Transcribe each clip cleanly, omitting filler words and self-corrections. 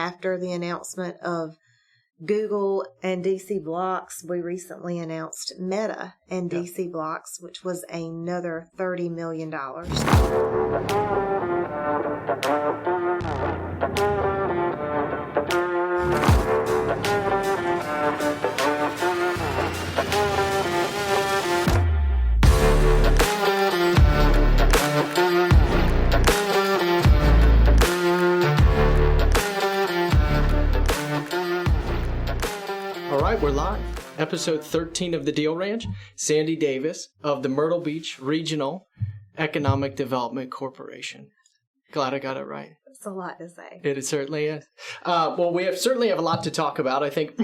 after the announcement of Google and DC Blocks, we recently announced Meta and DC Blocks, which was another $30 million. All right, we're live. Episode 13 of The Deal Ranch. Sandy Davis of the Myrtle Beach Regional Economic Development Corporation. Glad I got it right. It's a lot to say. It certainly is. Well, we certainly have a lot to talk about. I think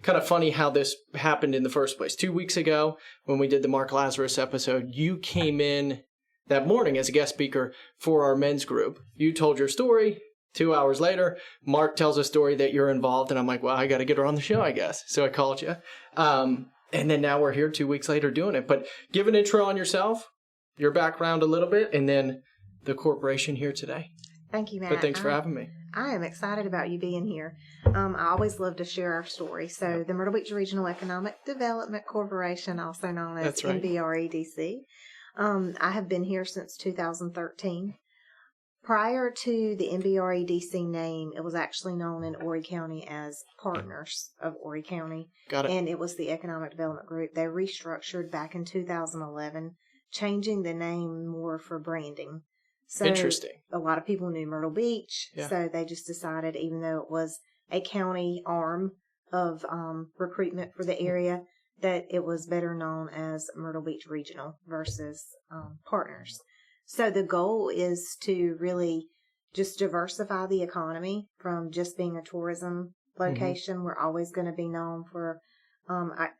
kind of funny how this happened in the first place. 2 weeks ago, when we did the Mark Lazarus episode, you came in that morning as a guest speaker for our men's group. You told your story. 2 hours later, Mark tells a story that you're involved, and I'm like, well, I got to get her on the show, I guess. So I called you. And then now we're here 2 weeks later doing it. But give an intro on yourself, your background a little bit, and then the corporation here today. Thank you, Matt. But thanks for having me. I am excited about you being here. I always love to share our story. So the Myrtle Beach Regional Economic Development Corporation, also known as MBREDC. I have been here since 2013. Prior to the MBREDC name, it was actually known in Horry County as Partners of Horry County. Got it. And it was the Economic Development Group. They restructured back in 2011, changing the name more for branding. So Interesting. A lot of people knew Myrtle Beach, Yeah. so they just decided, even though it was a county arm of recruitment for the area, that it was better known as Myrtle Beach Regional versus Partners. So the goal is to really just diversify the economy from just being a tourism location. Mm-hmm. We're always going to be known for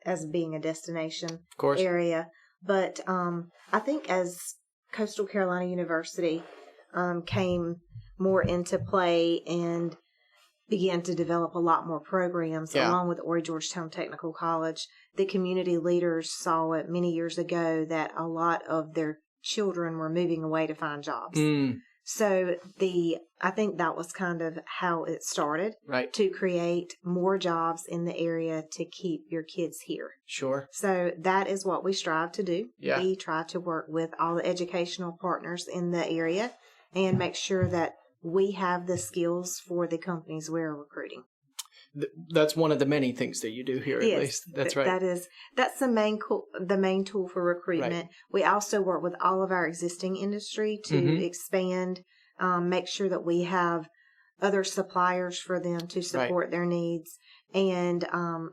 as being a destination area. But I think as Coastal Carolina University came more into play and began to develop a lot more programs along with Horry Georgetown Technical College, the community leaders saw it many years ago that a lot of their children were moving away to find jobs. So I think that was kind of how it started, right? To create more jobs in the area to keep your kids here. Sure. So that is what we strive to do. Yeah. We try to work with all the educational partners in the area and make sure that we have the skills for the companies we're recruiting. That's one of the many things that you do here, at least. That's right. That's the main tool for recruitment. Right. We also work with all of our existing industry to expand, make sure that we have other suppliers for them to support their needs. And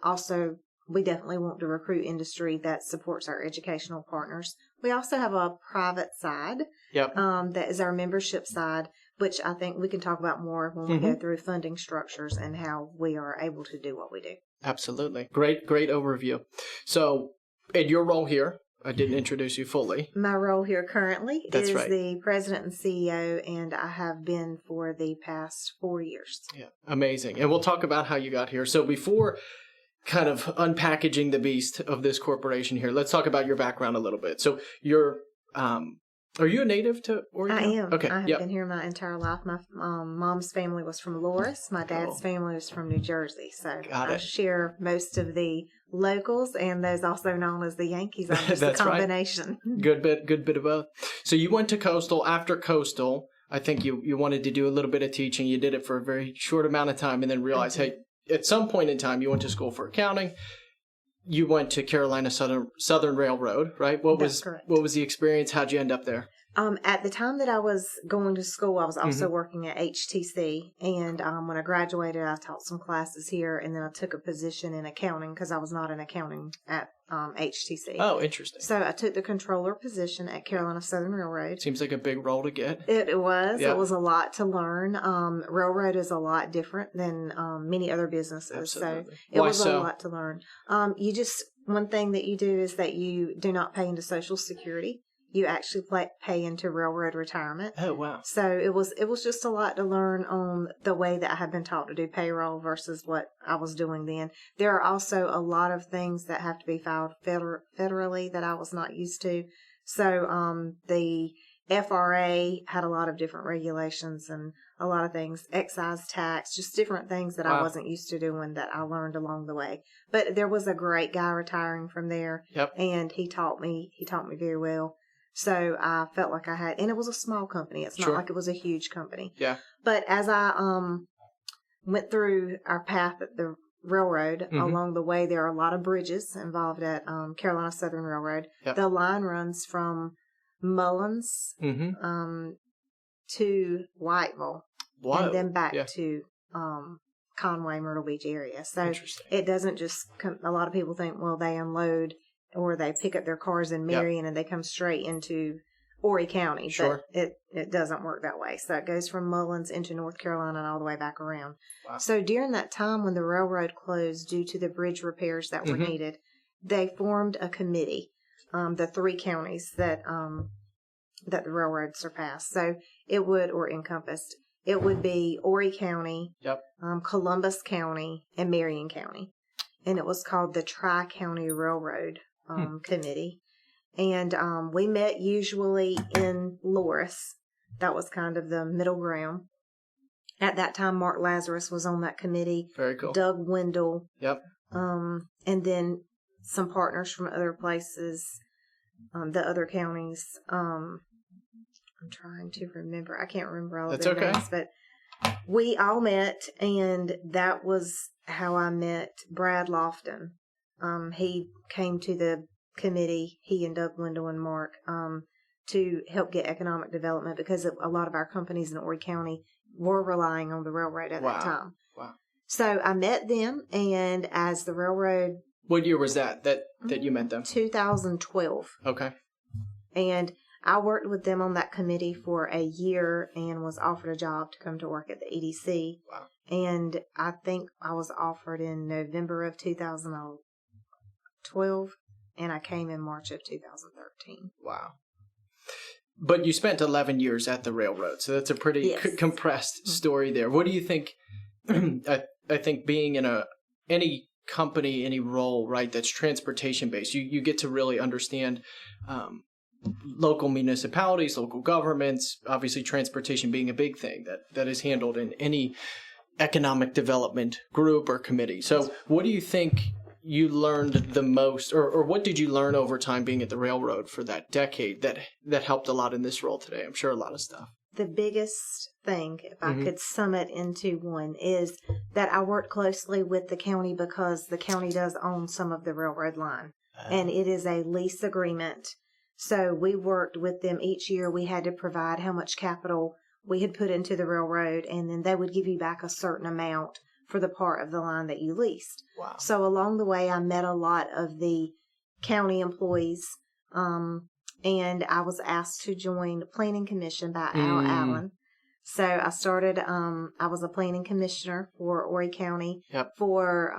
also, we definitely want to recruit industry that supports our educational partners. We also have a private side that is our membership side, which I think we can talk about more when we go through funding structures and how we are able to do what we do. Absolutely. Great overview. So, in your role here, I didn't introduce you fully. My role here currently is the president and CEO, and I have been for the past 4 years. Yeah, amazing. And we'll talk about how you got here. So, before kind of unpackaging the beast of this corporation here, let's talk about your background a little bit. So, you're... Are you a native to Horry County? I am. Okay. I have been here my entire life. My mom's family was from Loris. My dad's family was from New Jersey. So I share most of the locals and those also known as the Yankees. I'm just a combination. Right. Good bit of both. So you went to Coastal. After Coastal, I think you wanted to do a little bit of teaching. You did it for a very short amount of time and then realized, hey, at some point in time, you went to school for accounting. You went to Carolina Southern Railroad, right? That's correct. What was the experience? How'd you end up there? At the time that I was going to school, I was also working at HTC. And when I graduated, I taught some classes here. And then I took a position in accounting because I was not in accounting at HTC. Oh, interesting. So I took the controller position at Carolina Southern Railroad. Seems like a big role to get. It was. Yeah. It was a lot to learn. Railroad is a lot different than many other businesses. Absolutely. So it was a lot to learn. One thing that you do is that you do not pay into Social Security. You actually pay into railroad retirement. Oh, wow. So it was just a lot to learn on the way that I had been taught to do payroll versus what I was doing then. There are also a lot of things that have to be filed federally that I was not used to. So the FRA had a lot of different regulations and a lot of things, excise tax, just different things that I Wow. wasn't used to doing that I learned along the way. But there was a great guy retiring from there, Yep. and he taught me very well. So I felt like I had, and it was a small company. It's not Sure. like it was a huge company. Yeah. But as I went through our path at the railroad, along the way, there are a lot of bridges involved at Carolina Southern Railroad. Yep. The line runs from Mullins to Whiteville, Wow. and then back Yeah. to Conway, Myrtle Beach area. So Interesting. it doesn't just come, a lot of people think, well, they unload or they pick up their cars in Marion and they come straight into Horry County. Sure. But it doesn't work that way. So it goes from Mullins into North Carolina and all the way back around. Wow. So during that time when the railroad closed due to the bridge repairs that were needed, they formed a committee, the 3 counties that the railroad surpassed. So it would, or encompassed, it would be Horry County, Yep. Columbus County, and Marion County. And it was called the Tri-County Railroad Committee. And we met usually in Loris. That was kind of the middle ground. At that time, Mark Lazarus was on that committee. Very cool. Doug Wendell. Yep. And then some partners from other places, the other counties. I'm trying to remember. I can't remember all of That's their okay. names, but we all met, and that was how I met Brad Lofton. He came to the committee, he and Doug Wendell and Mark, to help get economic development because a lot of our companies in Horry County were relying on the railroad at that time. Wow. So I met them, and as the railroad... What year was that you met them? 2012. Okay. And I worked with them on that committee for a year and was offered a job to come to work at the EDC. Wow. And I think I was offered in November of 2012, and I came in March of 2013. Wow. But you spent 11 years at the railroad, so that's a pretty compressed story there. What do you think? I think being in any company, any role, right, that's transportation based, you get to really understand local municipalities, local governments, obviously transportation being a big thing that is handled in any economic development group or committee. So what do you think you learned the most, or what did you learn over time being at the railroad for that decade that helped a lot in this role today? I'm sure a lot of stuff. The biggest thing, if I could sum it into one, is that I worked closely with the county because the county does own some of the railroad line, and it is a lease agreement. So we worked with them each year. We had to provide how much capital we had put into the railroad, and then they would give you back a certain amount for the part of the line that you leased. Wow. So along the way, I met a lot of the county employees, and I was asked to join the Planning Commission by Al Allen. So I started, I was a planning commissioner for Horry County for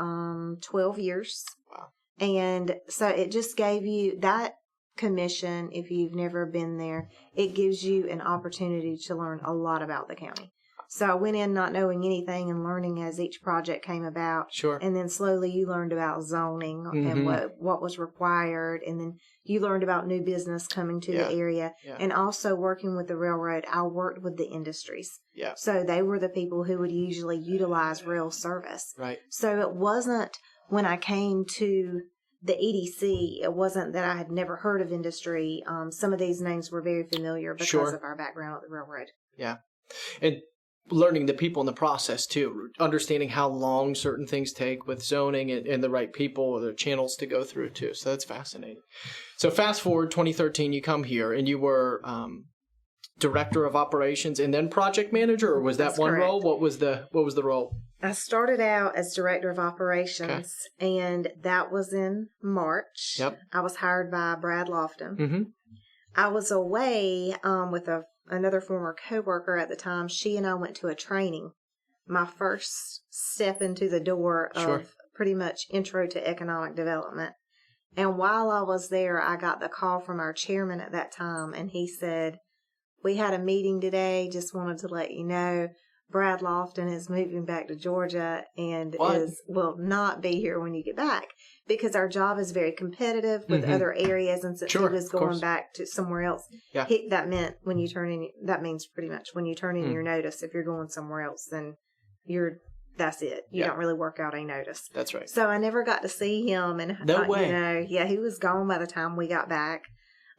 12 years. Wow. And so it just gave you that commission, if you've never been there, it gives you an opportunity to learn a lot about the county. So I went in not knowing anything and learning as each project came about. Sure. And then slowly you learned about zoning and what was required. And then you learned about new business coming to the area. Yeah. And also working with the railroad, I worked with the industries. Yeah. So they were the people who would usually utilize rail service. Right. So it wasn't when I came to the EDC, it wasn't that I had never heard of industry. Some of these names were very familiar because of our background at the railroad. Yeah. And learning the people in the process too, understanding how long certain things take with zoning and the right people or the channels to go through too. So that's fascinating. So fast forward 2013, you come here and you were director of operations and then project manager, or was that That's one correct. role? What was the role? I started out as director of operations, and that was in March. Yep. I was hired by Brad Lofton. Mm-hmm. I was away with another former coworker at the time. She and I went to a training. My first step into the door of pretty much intro to economic development. And while I was there, I got the call from our chairman at that time, and he said, "We had a meeting today. Just wanted to let you know Brad Lofton is moving back to Georgia and What? will not be here when you get back because our job is very competitive with other areas, and since he was going back to somewhere else, that means pretty much when you turn in your notice, if you're going somewhere else, then that's it. You don't really work out a notice. That's right. So I never got to see him, and no way. He was gone by the time we got back.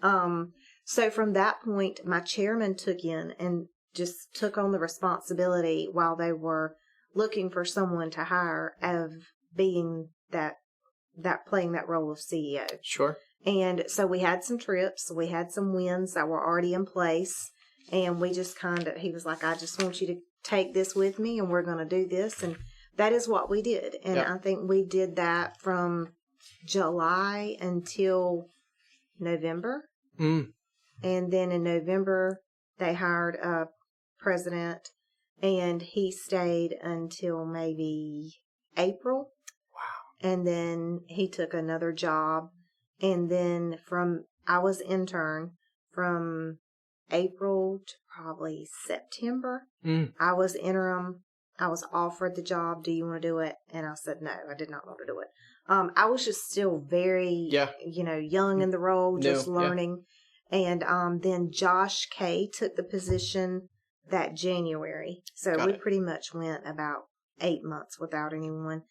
So from that point, my chairman took in and just took on the responsibility while they were looking for someone to hire of being playing that role of CEO. Sure. And so we had some trips, we had some wins that were already in place, and we just he was like, I just want you to take this with me and we're going to do this. And that is what we did. And I think we did that from July until November. And then in November, they hired a president, and he stayed until maybe April. Wow. And then he took another job. And then I was intern from April to probably September. I was interim. I was offered the job. Do you want to do it? And I said, no, I did not want to do it. I was just still very, young in the role, just learning. And then Josh Kay took the position that January. So we pretty much went about 8 months without anyone.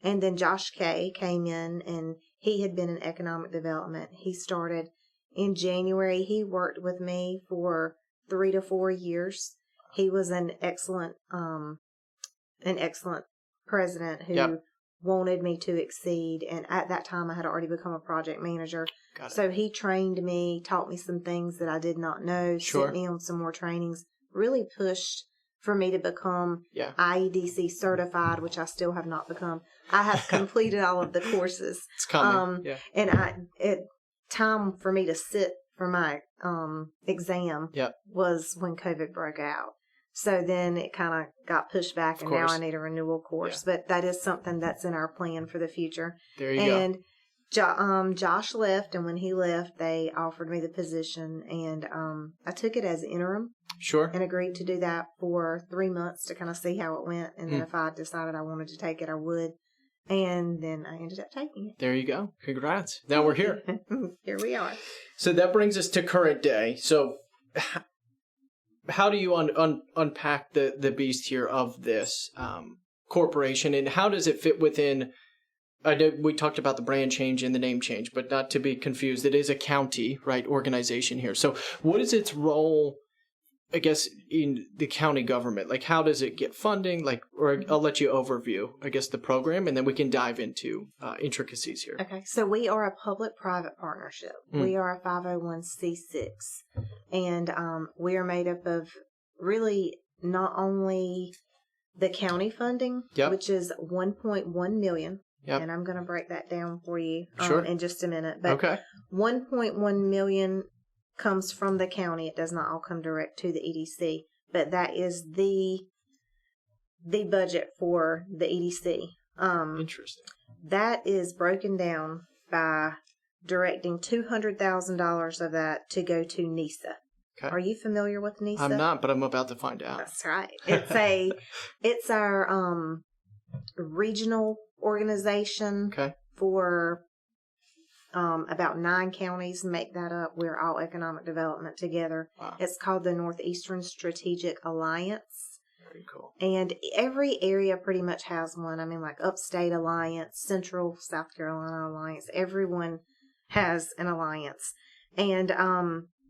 And then Josh Kay came in, and he had been in economic development. He started in January. He worked with me for 3 to 4 years. He was an excellent president who wanted me to exceed. And at that time, I had already become a project manager. So he trained me, taught me some things that I did not know, sent me on some more trainings, really pushed for me to become IEDC certified, which I still have not become. I have completed all of the courses. It's coming. And time for me to sit for my exam was when COVID broke out. So then it kind of got pushed back, and now I need a renewal course. But that is something that's in our plan for the future. There you go. And Josh left, and when he left, they offered me the position, and I took it as interim. Sure. And agreed to do that for 3 months to kind of see how it went. And then if I decided I wanted to take it, I would. And then I ended up taking it. There you go. Congrats. Now we're here. Here we are. So that brings us to current day. So how do you unpack the beast here of this corporation, and how does it fit within? I know we talked about the brand change and the name change, but not to be confused, it is a county, right, organization here. So what is its role, I guess, in the county government? Like, how does it get funding? Like, or I'll let you overview, I guess, the program, and then we can dive into intricacies here. Okay. So we are a public-private partnership. We are a 501c6, and we are made up of really not only the county funding, which is $1.1 million. And I'm going to break that down for you in just a minute. But $1.1 million comes from the county. It does not all come direct to the EDC, but that is the budget for the EDC. Interesting. That is broken down by directing $200,000 of that to go to NISA. Okay. Are you familiar with NISA? I'm not, but I'm about to find out. That's right. It's our regional organization for about 9 counties make that up. We're all economic development together. Wow. It's called the Northeastern Strategic Alliance. Very cool. And every area pretty much has one. I mean, like Upstate Alliance, Central South Carolina Alliance. Everyone has an alliance. And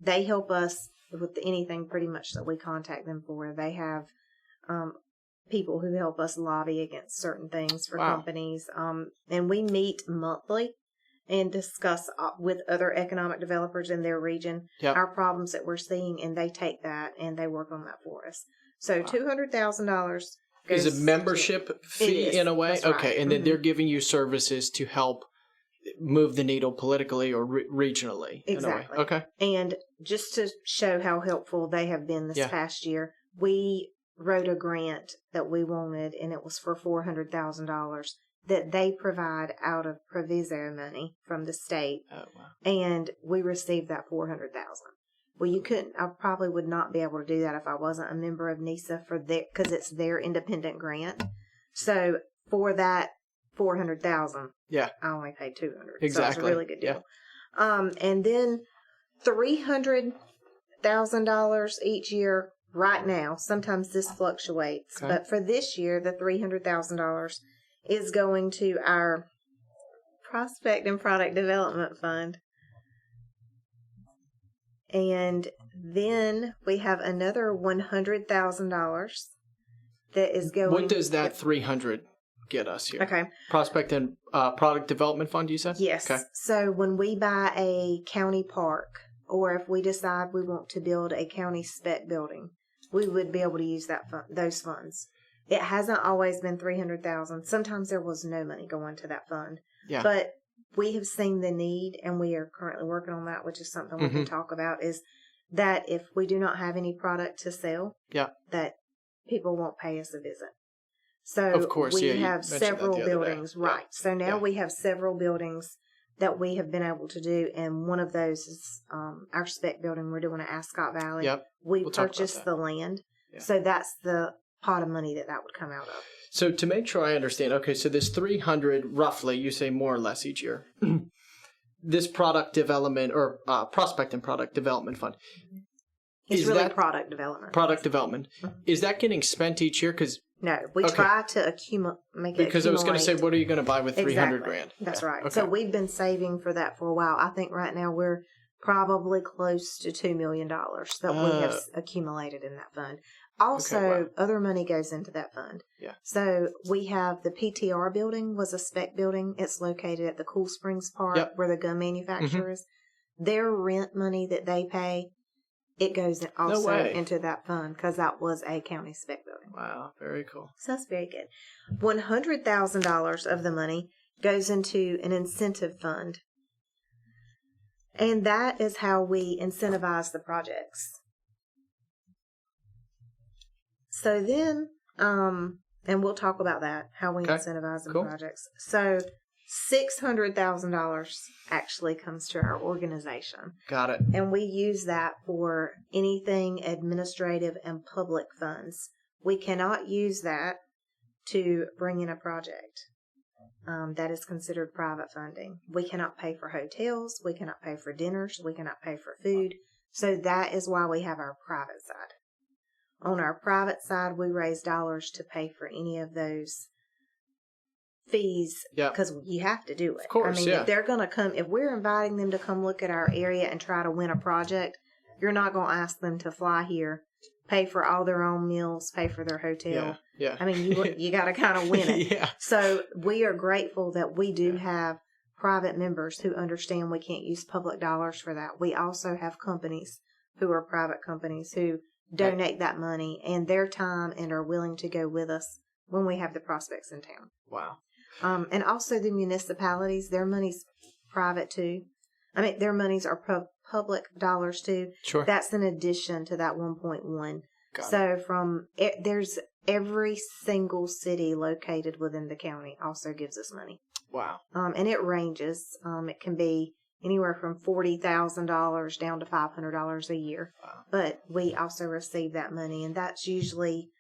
they help us with anything pretty much that we contact them for. They have people who help us lobby against certain things for companies. And we meet monthly and discuss with other economic developers in their region our problems that we're seeing, and they take that and they work on that for us. So $200,000 is a membership fee in a way? That's okay, right. And then they're giving you services to help move the needle politically or regionally. Exactly. In a way. Okay. And just to show how helpful they have been this past year, we wrote a grant that we wanted, and it was for $400,000 that they provide out of proviso money from the state. Oh, wow. And we received that $400,000. Well, you couldn't. I probably would not be able to do that if I wasn't a member of NISA because it's their independent grant. So for that $400,000, yeah, I only paid $200. Exactly. So it's a really good deal. Yeah. And then $300,000 each year right now. Sometimes this fluctuates, but for this year, the $300,000 is going to our Prospect and Product Development Fund. And then we have another $100,000 that is going. What does that 300 get us here? Okay. Prospect and Product Development Fund, you said? Yes. Okay. So when we buy a county park, or if we decide we want to build a county spec building, we would be able to use those funds. It hasn't always been $300,000. Sometimes there was no money going to that fund. Yeah. But we have seen the need, and we are currently working on that, which is something we can talk about, is that if we do not have any product to sell, that people won't pay us a visit. So of course, we have several buildings, right. So now we have several buildings that we have been able to do, and one of those is our spec building we're doing at Ascot Valley. Yep. We'll purchased the land, so that's the pot of money that would come out of. So to make sure I understand, okay, so this 300 roughly, you say more or less each year, this product development or Prospect and Product Development Fund. It's really product development. Product development. Is that getting spent each year? No, we try to make it Because I was going to say, what are you going to buy with 300 grand? That's right. Okay. So we've been saving for that for a while. I think right now we're probably close to $2 million that we have accumulated in that fund. Also, other money goes into that fund. Yeah. So we have the PTR building was a spec building. It's located at the Cool Springs Park where the gun manufacturer is. Their rent money that they pay, it goes also into that fund because that was a county spec building. Wow, very cool. So that's very good. $100,000 of the money goes into an incentive fund. And that is how we incentivize the projects. So then, and we'll talk about that, how we incentivize the projects. So $600,000 actually comes to our organization. Got it. And we use that for anything administrative and public funds. We cannot use that to bring in a project. That is considered private funding. We cannot pay for hotels. We cannot pay for dinners. We cannot pay for food. So that is why we have our private side. On our private side, we raise dollars to pay for any of those fees because you have to do it. Of course, if they're going to come, if we're inviting them to come look at our area and try to win a project, you're not going to ask them to fly here, pay for all their own meals, pay for their hotel. Yeah. I mean, you got to kind of win it. Yeah. So we are grateful that we do have private members who understand we can't use public dollars for that. We also have companies who are private companies who donate that money and their time and are willing to go with us when we have the prospects in town. Wow. And also the municipalities, their money's private too. I mean, their monies are public dollars too. Sure. That's in addition to that 1.1. So there's every single city located within the county also gives us money. Wow. And it ranges. It can be anywhere from $40,000 down to $500 a year. Wow. But we also receive that money, and that's usually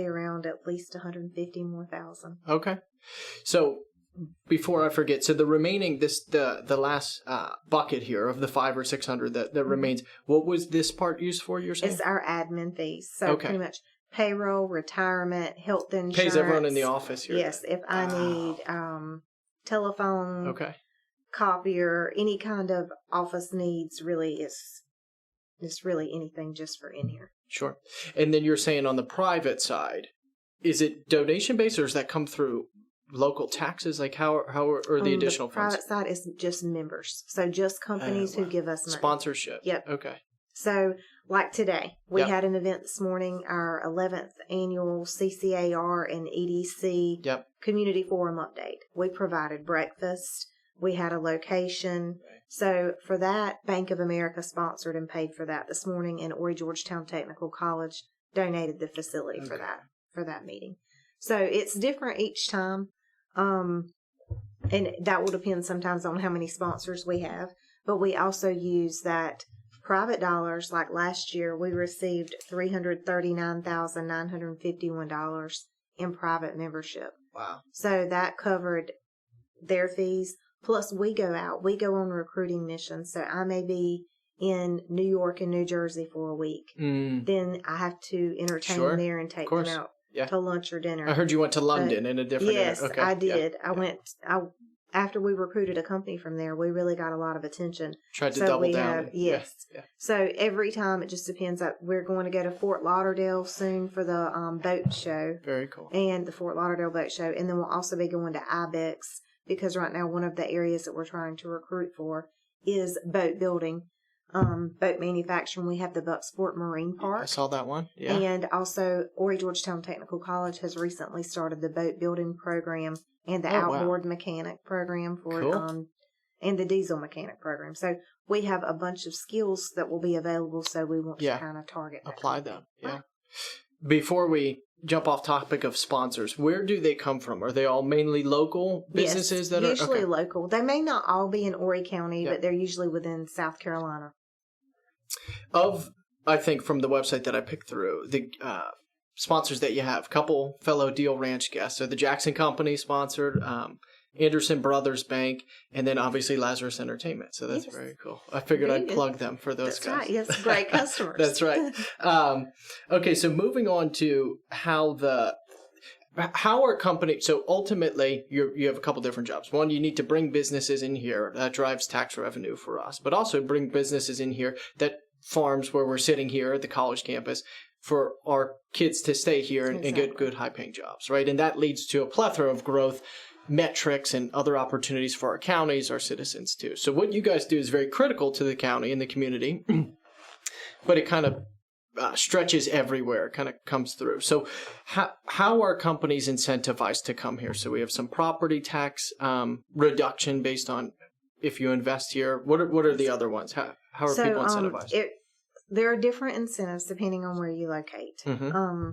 around at least $150,000 more. Okay. So before I forget, so the remaining the last bucket here of the 500 or 600 that remains, what was this part used for? You're saying it's our admin fees. So pretty much payroll, retirement, health insurance. Pays everyone in the office here. Yes, if I need telephone. Copier, any kind of office needs really is really anything just for in here. Sure. And then you're saying on the private side, is it donation based or does that come through local taxes? Like how are the additional funds? The private side is just members. So just companies who give us money. Sponsorship. Yep. Okay. So like today, we had an event this morning, our 11th annual CCAR and EDC Community Forum update. We provided breakfast. We had a location. So for that, Bank of America sponsored and paid for that this morning, and Horry Georgetown Technical College donated the facility for that meeting. So it's different each time. And that will depend sometimes on how many sponsors we have. but we also use that private dollars. Like last year, we received $339,951 in private membership. Wow. So that covered their fees. Plus, we go on recruiting missions. So I may be in New York and New Jersey for a week. Then I have to entertain them there and take them out to lunch or dinner. I heard you went to London in a different Yes, okay. I did. After we recruited a company from there, we really got a lot of attention. Tried to double down. Yes. Yeah. So every time, it just depends. We're going to go to Fort Lauderdale soon for the boat show. Very cool. And the Fort Lauderdale boat show. And then we'll also be going to IBEX, because right now one of the areas that we're trying to recruit for is boat building, boat manufacturing. We have the Bucksport Marine Park. I saw that one. Yeah. And also, Horry Georgetown Technical College has recently started the boat building program and the outboard mechanic program for and the diesel mechanic program. So we have a bunch of skills that will be available. So we want to kind of target apply them. Yeah. Right. Before we jump off topic of sponsors, where do they come from? Are they all mainly local businesses that usually are usually local? They may not all be in Horry County, but they're usually within South Carolina. I think from the website that I picked through, the sponsors that you have, couple fellow Deal Ranch guests. So the Jackson Company sponsored, Anderson Brothers Bank, and then obviously Lazarus Entertainment. So that's very cool. I figured I'd plug them for those guys. That's right. Yes, great customers. That's right. Okay, so moving on to how our company, so ultimately you have a couple different jobs. One, you need to bring businesses in here. That drives tax revenue for us, but also bring businesses in here that farms where we're sitting here at the college campus for our kids to stay here and get good high-paying jobs, right? And that leads to a plethora of growth metrics and other opportunities for our counties, our citizens too. So what you guys do is very critical to the county and the community, but it kind of stretches everywhere, kind of comes through. So how are companies incentivized to come here? So we have some property tax reduction based on if you invest here. What are the other ones? How are people incentivized? There are different incentives depending on where you locate. Mm-hmm.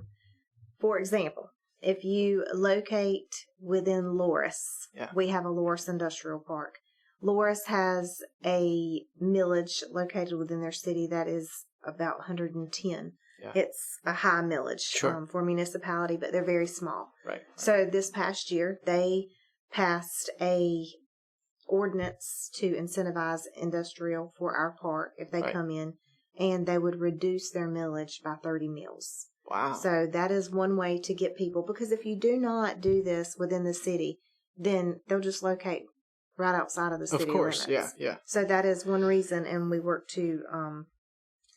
For example, if you locate within Loris, we have a Loris Industrial Park. Loris has a millage located within their city that is about 110. Yeah. It's a high millage for municipality, but they're very small. Right. So this past year, they passed a ordinance to incentivize industrial for our park if they come in, and they would reduce their millage by 30 mills. Wow. So that is one way to get people, because if you do not do this within the city, then they'll just locate right outside of the city limits. Yeah. So that is one reason, and we work to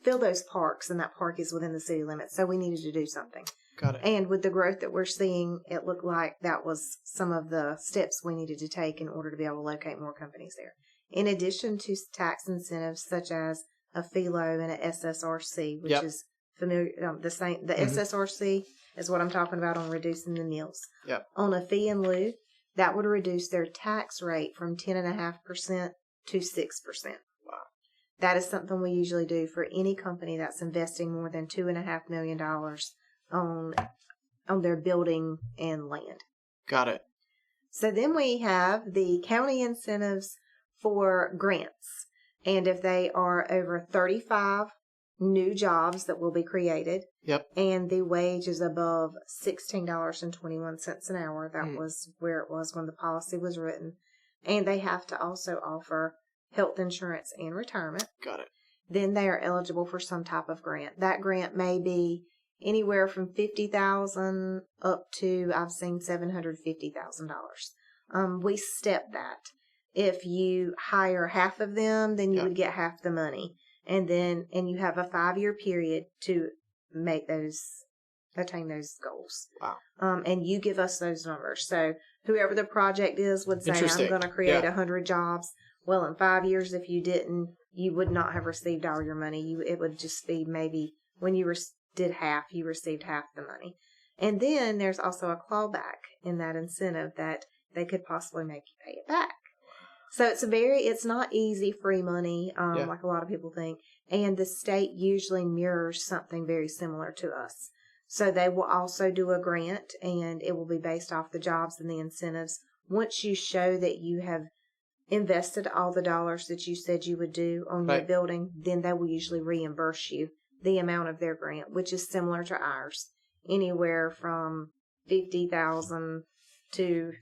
fill those parks, and that park is within the city limits. So we needed to do something. Got it. And with the growth that we're seeing, it looked like that was some of the steps we needed to take in order to be able to locate more companies there. In addition to tax incentives such as a FELO and a SSRC, which is familiar, the same. The SSRC is what I'm talking about on reducing the mills. Yep. On a fee in lieu, that would reduce their tax rate from 10.5% to 6%. Wow. That is something we usually do for any company that's investing more than $2.5 million on their building and land. Got it. So then we have the county incentives for grants. And if they are over 35 new jobs that will be created, and the wage is above $16.21 an hour, that was where it was when the policy was written, and they have to also offer health insurance and retirement. Got it. Then they are eligible for some type of grant. That grant may be anywhere from $50,000 up to, I've seen $750,000. We step that. If you hire half of them, then you would get half the money. And you have a 5-year period to attain those goals. Wow. And you give us those numbers. So whoever the project is would say, I'm going to create 100 jobs. Well, in 5 years, if you didn't, you would not have received all your money. It would just be maybe when you did half, you received half the money. And then there's also a clawback in that incentive that they could possibly make you pay it back. So it's not easy free money, like a lot of people think. And the state usually mirrors something very similar to us. So they will also do a grant, and it will be based off the jobs and the incentives. Once you show that you have invested all the dollars that you said you would do on your Right. building, then they will usually reimburse you the amount of their grant, which is similar to ours, anywhere from $50,000 to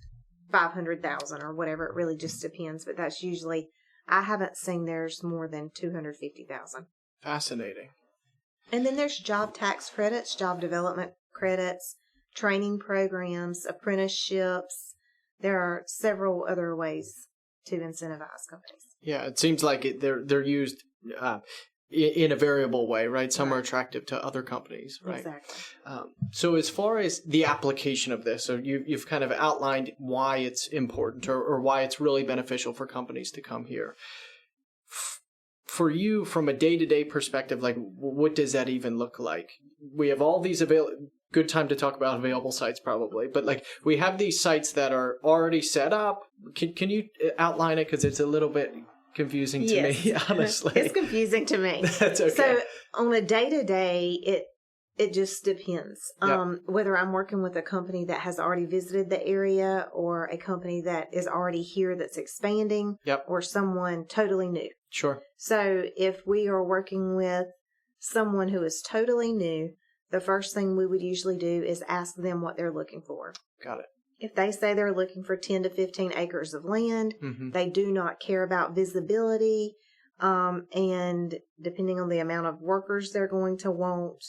$500,000 or whatever. It really just depends, but that's usually, I haven't seen theirs more than $250,000. Fascinating. And then there's job tax credits, job development credits, training programs, apprenticeships. There are several other ways to incentivize companies. Yeah, it seems like they're used in a variable way, right? Some are attractive to other companies, right? Exactly. So as far as the application of this, so you've kind of outlined why it's important or why it's really beneficial for companies to come here. For you, from a day-to-day perspective, like what does that even look like? We have all these good time to talk about available sites probably, but like we have these sites that are already set up. Can you outline it? Because it's a little bit confusing to me, honestly. It's confusing to me. That's okay. So on a day-to-day, it just depends. Yep. Whether I'm working with a company that has already visited the area or a company that is already here that's expanding, Yep. or someone totally new. Sure. So if we are working with someone who is totally new, the first thing we would usually do is ask them what they're looking for. Got it. If they say they're looking for 10 to 15 acres of land, they do not care about visibility, and depending on the amount of workers they're going to want,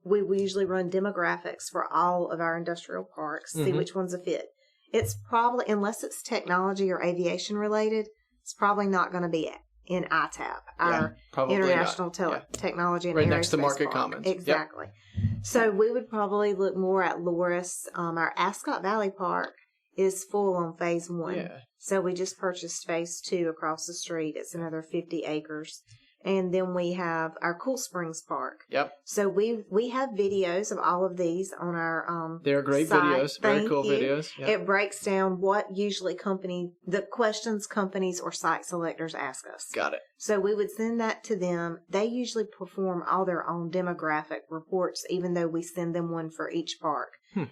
we usually run demographics for all of our industrial parks, see which one's a fit. It's probably, unless it's technology or aviation related, it's probably not going to be in ITAP, our International Technology and right Aerospace next to Market Park. Commons. Exactly. Yep. So we would probably look more at Loris. Our Ascot Valley Park is full on phase 1. Yeah. So we just purchased phase 2 across the street. It's another 50 acres. And then we have our Cool Springs Park. Yep. So we have videos of all of these on our They're great site. videos. Very cool videos. Yep. It breaks down what usually the questions companies or site selectors ask us. Got it. So we would send that to them. They usually perform all their own demographic reports, even though we send them one for each park.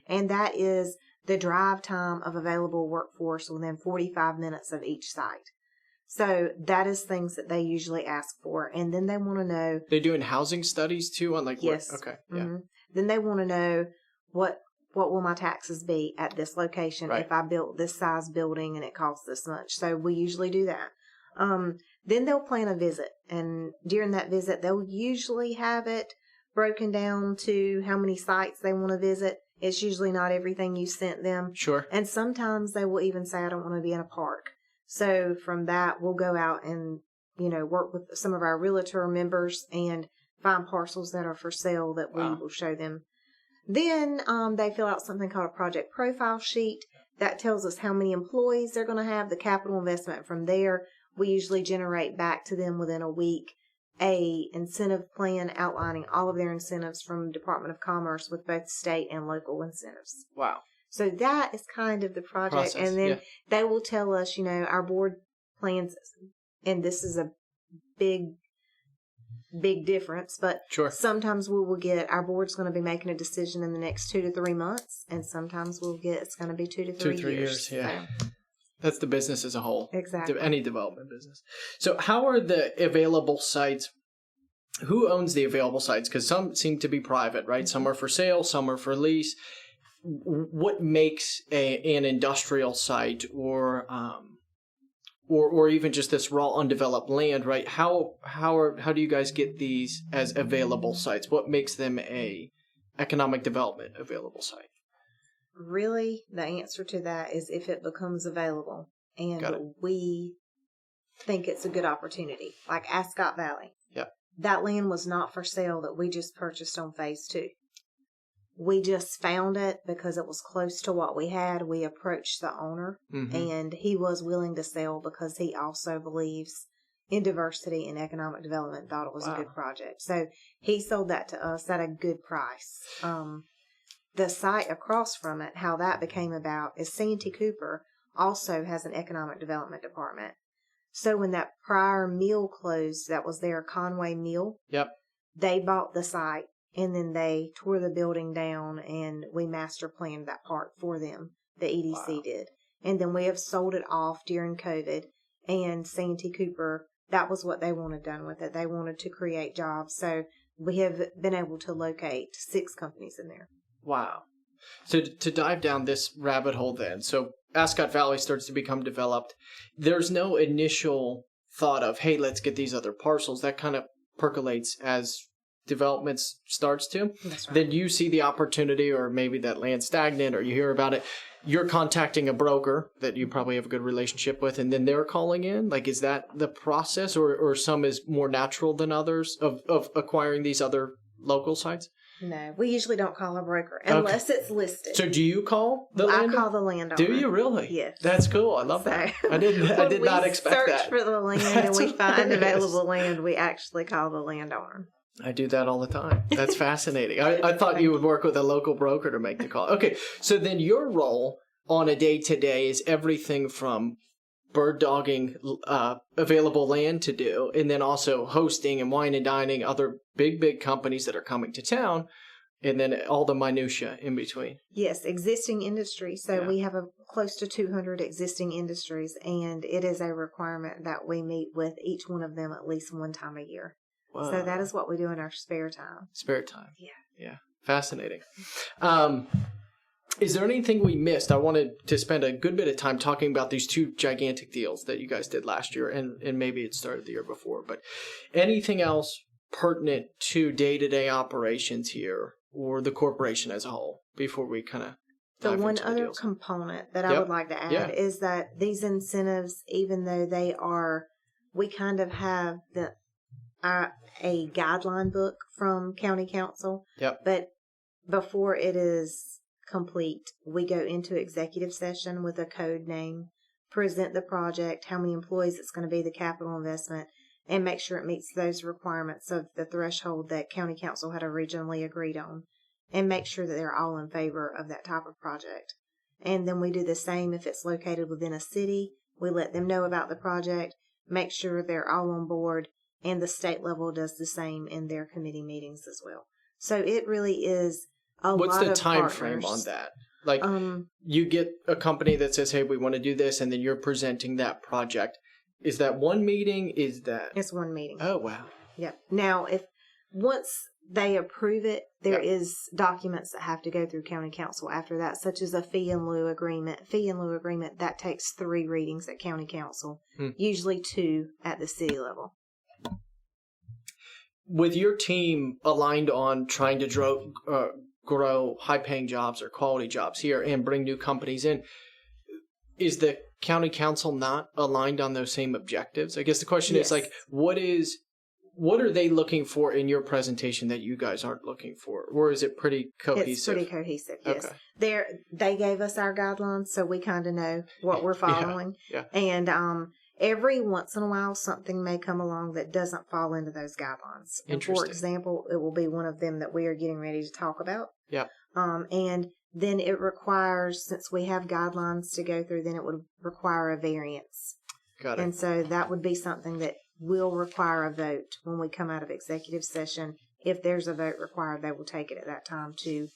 And that is the drive time of available workforce within 45 minutes of each site. So that is things that they usually ask for. And then they want to know. They're doing housing studies too on like yes. Okay. Yeah. Then they want to know what will my taxes be at this location if I built this size building and it costs this much. So we usually do that. Then they'll plan a visit, and during that visit they'll usually have it broken down to how many sites they want to visit. It's usually not everything you sent them. Sure. And sometimes they will even say, I don't want to be in a park. So from that, we'll go out and, work with some of our realtor members and find parcels that are for sale that we will show them. Then they fill out something called a project profile sheet. That tells us how many employees they're going to have, the capital investment. From there, we usually generate back to them within a week a incentive plan outlining all of their incentives from Department of Commerce with both state and local incentives. Wow. So that is kind of the project. Process, and then they will tell us, our board plans, and this is a big difference, but sometimes we will get, our board's going to be making a decision in the next 2 to 3 months, and sometimes we'll get, it's going to be 2 to 3 years. Yeah. So. That's the business as a whole. Exactly. Any development business. So how are the available sites? Who owns the available sites? Because some seem to be private, right? Some are for sale, some are for lease. What makes an industrial site or even just this raw undeveloped land, right? How do you guys get these as available sites? What makes them a economic development available site? Really, the answer to that is if it becomes available and we think it's a good opportunity, like Ascot Valley. Yep. That land was not for sale that we just purchased on phase 2. We just found it because it was close to what we had. We approached the owner and he was willing to sell because he also believes in diversity and economic development, thought it was a good project. So he sold that to us at a good price. The site across from it, how that became about is Santee Cooper also has an economic development department. So when that prior mill closed, that was their Conway Mill. Yep. They bought the site and then they tore the building down and we master planned that part for them. The EDC did. And then we have sold it off during COVID and Santee Cooper, that was what they wanted done with it. They wanted to create jobs. So we have been able to locate 6 companies in there. Wow. So to dive down this rabbit hole then, so Ascot Valley starts to become developed. There's no initial thought of, hey, let's get these other parcels. That kind of percolates as development starts to. That's right. Then you see the opportunity, or maybe that land's stagnant, or you hear about it. You're contacting a broker that you probably have a good relationship with, and then they're calling in. Like, is that the process, or some is more natural than others of acquiring these other local sites? No, we usually don't call a broker unless it's listed. So do you call the landowner? I call the landowner. Do you really? Yes. That's cool. I love that. I did not expect that. We search for the land and we find available land. We actually call the landowner. I do that all the time. That's fascinating. I thought you would work with a local broker to make the call. Okay, so then your role on a day-to-day is everything from bird dogging available land to do, and then also hosting and wine and dining other big companies that are coming to town, and then all the minutia in between. Yes, existing industry. So we have close to 200 existing industries, and it is a requirement that we meet with each one of them at least one time a year. Wow. So that is what we do in our spare time. Spare time. Yeah. Yeah. Fascinating. Is there anything we missed? I wanted to spend a good bit of time talking about these 2 gigantic deals that you guys did last year, and maybe it started the year before, but anything else pertinent to day-to-day operations here or the corporation as a whole before we kind of The dive one into the other deals? component that I would like to add is that these incentives, even though they are, we kind of have a guideline book from county council. Yep. But before it is complete, we go into executive session with a code name, present the project, how many employees it's going to be, the capital investment, and make sure it meets those requirements of the threshold that county council had originally agreed on, and make sure that they're all in favor of that type of project. And then we do the same if it's located within a city. We let them know about the project, make sure they're all on board, and the state level does the same in their committee meetings as well. So it really is a lot of What's the time partners. frame on that? Like, you get a company that says, hey, we want to do this, and then you're presenting that project. Is that one meeting? Is that... It's one meeting. Oh, wow. Yep. Now, once they approve it, there is documents that have to go through county council after that, such as a fee in lieu agreement. Fee in lieu agreement, that takes 3 readings at county council, usually 2 at the city level. With your team aligned on trying to grow high-paying jobs or quality jobs here and bring new companies in, is the county council not aligned on those same objectives? I guess the question is, like, what are they looking for in your presentation that you guys aren't looking for? Or is it pretty cohesive? It's pretty cohesive, yes. Okay. They gave us our guidelines, so we kind of know what we're following. Yeah. And every once in a while, something may come along that doesn't fall into those guidelines. And for example, it will be one of them that we are getting ready to talk about. Yeah. And then it requires, since we have guidelines to go through, then it would require a variance. Got it. And so that would be something that will require a vote when we come out of executive session. If there's a vote required, they will take it at that time to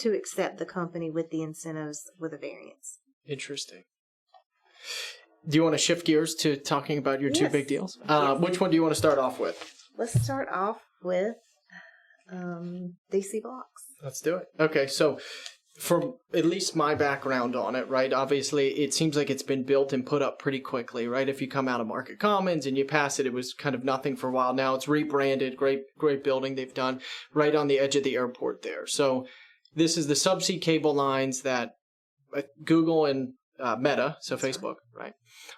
accept the company with the incentives with a variance. Interesting. Do you want to shift gears to talking about your 2 big deals? Which one do you want to start off with? Let's start off with DC Blocks. Let's do it. Okay, so from at least my background on it, right, obviously it seems like it's been built and put up pretty quickly, right? If you come out of Market Commons and you pass it, it was kind of nothing for a while. Now it's rebranded, great building they've done right on the edge of the airport there. So this is the subsea cable lines that Google and Meta, so That's Facebook, right,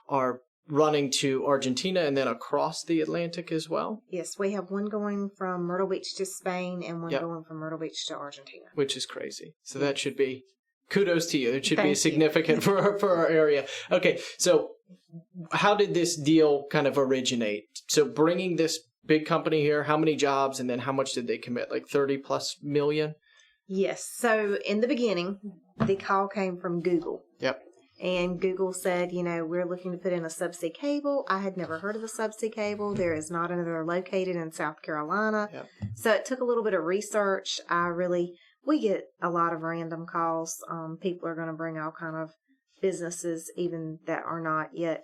are running to Argentina and then across the Atlantic as well? Yes, we have one going from Myrtle Beach to Spain and one going from Myrtle Beach to Argentina. Which is crazy. So that should be, kudos to you. It should be significant for our area. Okay, so how did this deal kind of originate? So bringing this big company here, how many jobs, and then how much did they commit? Like 30 plus million? Yes. So in the beginning, the call came from Google. Yep. And Google said, we're looking to put in a subsea cable. I had never heard of a subsea cable. There is not another located in South Carolina. Yep. So it took a little bit of research. We get a lot of random calls. People are going to bring all kind of businesses, even that are not yet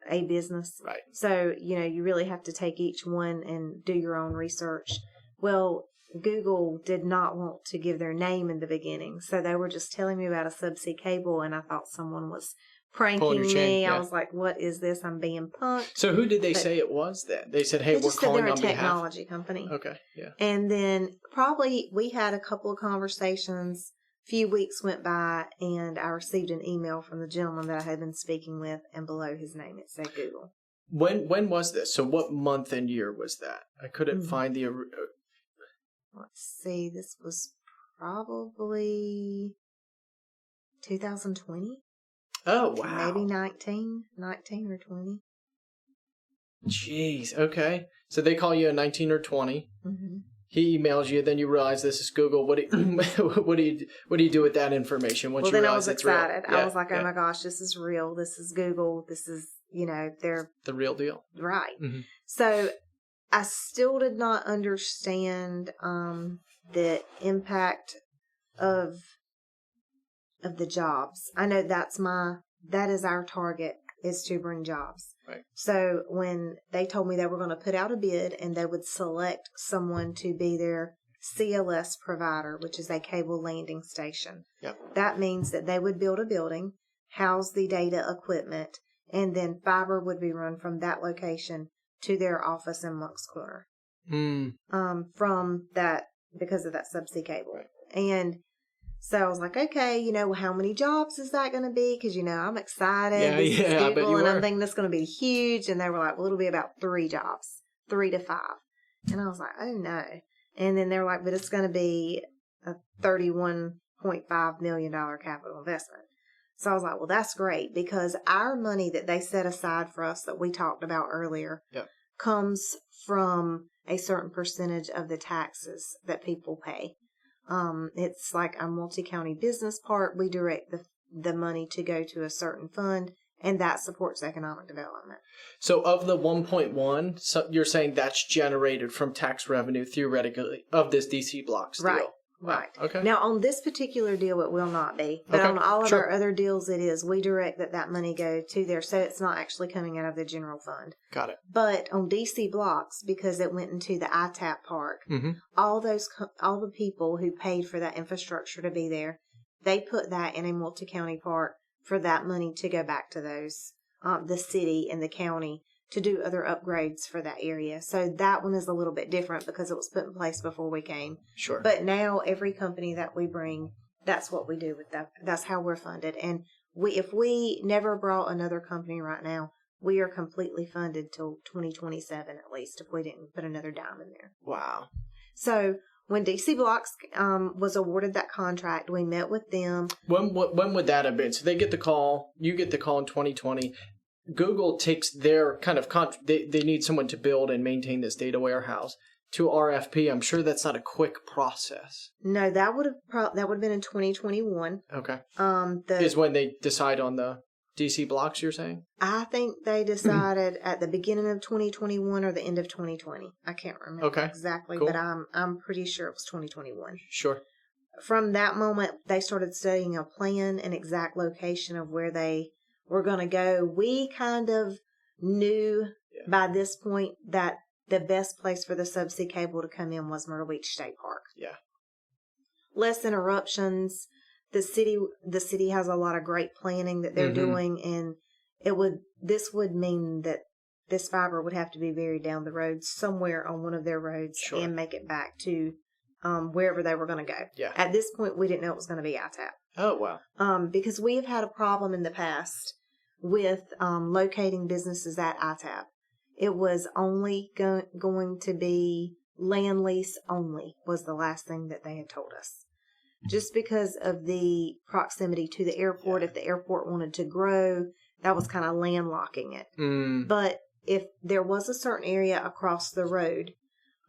a business. Right. So, you really have to take each one and do your own research. Well, Google did not want to give their name in the beginning. So they were just telling me about a subsea cable, and I thought someone was pranking me. Yeah. I was like, what is this? I'm being punked. So who did they say it was then? They said, hey, we're calling on behalf. They're a technology company. Okay, yeah. And then probably we had a couple of conversations. A few weeks went by, and I received an email from the gentleman that I had been speaking with, and below his name it said Google. When was this? So what month and year was that? I couldn't find the... Let's see. This was probably 2020. Oh, wow. Maybe 19 or 20. Jeez, okay. So they call you a 19 or 20. Mm-hmm. He emails you, then you realize this is Google. What do you do with that information once you realize it's real? Well, then I was excited. I was like, oh my gosh, this is real. This is Google. This is, they're... the real deal. Right. Mm-hmm. So I still did not understand the impact of the jobs. I know that is our target, is to bring jobs. Right. So when they told me they were going to put out a bid and they would select someone to be their CLS provider, which is a cable landing station. Yep. That means that they would build a building, house the data equipment, and then fiber would be run from that location to their office in Monk's Corner. From that, because of that subsea cable. Right. And so I was like, okay, how many jobs is that going to be? Because, I'm excited. This is Google, I bet you and were. I'm thinking that's going to be huge. And they were like, well, it'll be about 3 jobs, 3 to 5. And I was like, oh no. And then they were like, but it's going to be a $31.5 million capital investment. So I was like, well, that's great, because our money that they set aside for us that we talked about earlier comes from a certain percentage of the taxes that people pay. It's like a multi-county business part. We direct the money to go to a certain fund, and that supports economic development. So of the 1.1, so you're saying that's generated from tax revenue theoretically of this DC Blocks deal? Right. Wow. Right. Okay. Now, on this particular deal, it will not be. But on all of our other deals, it is. We direct that money go to there, so it's not actually coming out of the general fund. Got it. But on DC Blocks, because it went into the ITAP park, all the people who paid for that infrastructure to be there, they put that in a multi-county park for that money to go back to those, the city and the county, to do other upgrades for that area. So that one is a little bit different because it was put in place before we came. Sure. But now every company that we bring, that's what we do with that. That's how we're funded. And if we never brought another company right now, we are completely funded till 2027 at least, if we didn't put another dime in there. Wow. So when DC Blocks was awarded that contract, we met with them. When would that have been? So they get the call, you get the call in 2020. Google takes their kind of they need someone to build and maintain this data warehouse to RFP. I'm sure that's not a quick process. No, that would have been in 2021. Okay. Is when they decide on the DC Blocks, you're saying? I think they decided at the beginning of 2021 or the end of 2020. I can't remember exactly, cool. but I'm pretty sure it was 2021. Sure. From that moment, they started studying a plan and exact location of where they were going to go. We kind of knew by this point that the best place for the subsea cable to come in was Myrtle Beach State Park. Yeah. Less interruptions. The city has a lot of great planning that they're doing, and this would mean that this fiber would have to be buried down the road somewhere on one of their roads and make it back to wherever they were going to go. Yeah. At this point, we didn't know it was going to be ITAP. Oh, wow. Because we have had a problem in the past with locating businesses at ITAP. It was only going to be land lease only was the last thing that they had told us. Just because of the proximity to the airport, if the airport wanted to grow, that was kind of landlocking it. But if there was a certain area across the road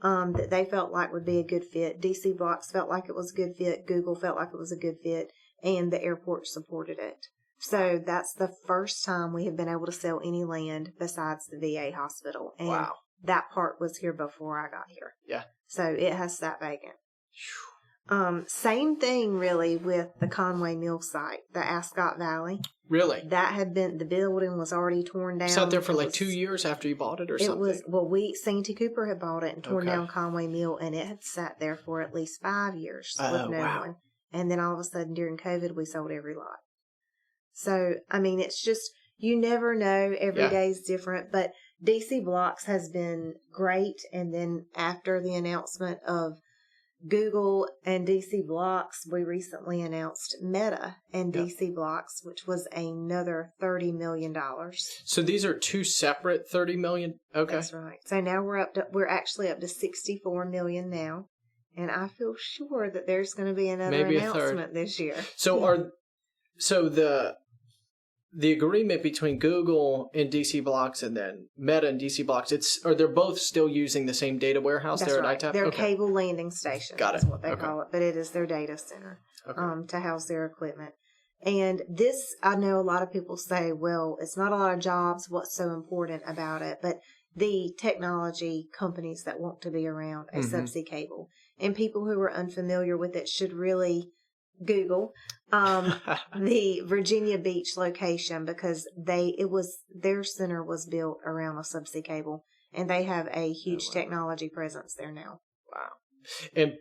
that they felt like would be a good fit, DC Blocks felt like it was a good fit, Google felt like it was a good fit, and the airport supported it. So that's the first time we have been able to sell any land besides the VA hospital. And that part was here before I got here. Yeah. So it has sat vacant. Same thing really with the Conway Mill site, the Ascot Valley. Really? The building was already torn down. Sat there for like 2 years after you bought it or something? Santee Cooper had bought it and torn down Conway Mill, and it had sat there for at least 5 years with no one. And then all of a sudden during COVID, we sold every lot. So, I mean, it's just, you never know. Every day is different, but DC Blocks has been great. And then after the announcement of Google and DC Blocks, we recently announced Meta and DC Blocks, which was another $30 million. So these are two separate $30 million? Okay. That's right. So now we're actually up to $64 million now. And I feel sure that there's going to be another announcement this year. So the agreement between Google and DC Blocks and then Meta and DC Blocks, they're both still using the same data warehouse there at ITAP? Their cable landing station. Got it. Is what they call it, but it is their data center to house their equipment. And this, I know a lot of people say, well, it's not a lot of jobs. What's so important about it? But the technology companies that want to be around a subsea cable, and people who are unfamiliar with it should really Google the Virginia Beach location, because their center was built around a subsea cable, and they have a huge technology presence there now. Wow. And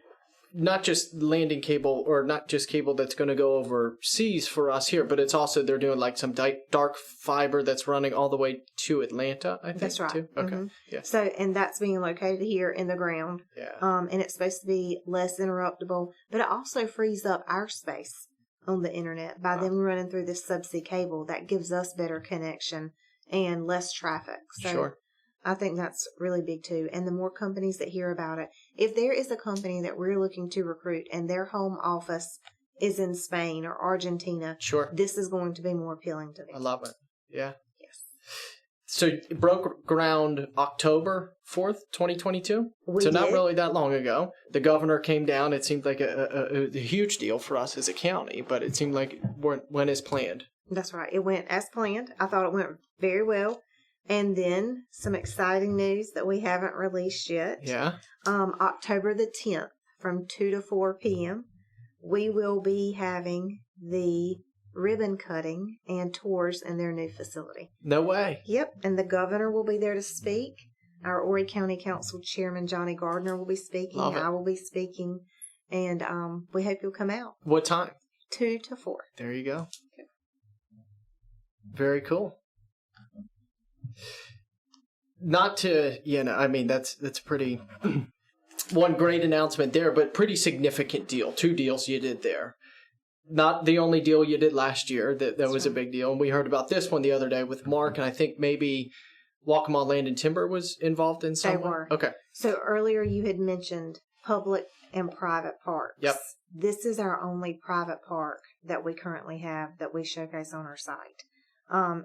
not just landing cable, or not just cable that's going to go overseas for us here, but it's also, they're doing like some dark fiber that's running all the way to Atlanta, I think. That's right. Too? Okay. Yeah. So, and that's being located here in the ground. Yeah. And it's supposed to be less interruptible, but it also frees up our space on the internet by them running through this subsea cable. That gives us better connection and less traffic. So sure. I think that's really big too. And the more companies that hear about it, if there is a company that we're looking to recruit and their home office is in Spain or Argentina, this is going to be more appealing to them. I love it. Yeah. Yes. So it broke ground October 4th, 2022? Not really that long ago. The governor came down. It seemed like a huge deal for us as a county, but it seemed like it went as planned. That's right. It went as planned. I thought it went very well. And then some exciting news that we haven't released yet. Yeah. October the 10th from 2 to 4 p.m., we will be having the ribbon cutting and tours in their new facility. No way. Yep. And the governor will be there to speak. Our Horry County Council Chairman, Johnny Gardner, will be speaking. I will be speaking. And we hope you'll come out. What time? 2 to 4. There you go. Okay. Very cool. Not to, I mean, that's pretty, one great announcement there, but pretty significant deal. 2 deals you did there. Not the only deal you did last year. That was a big deal. And we heard about this one the other day with Mark, and I think maybe Waccamaw Land and Timber was involved in some way. They were. Okay. So earlier you had mentioned public and private parks. Yep. This is our only private park that we currently have that we showcase on our site.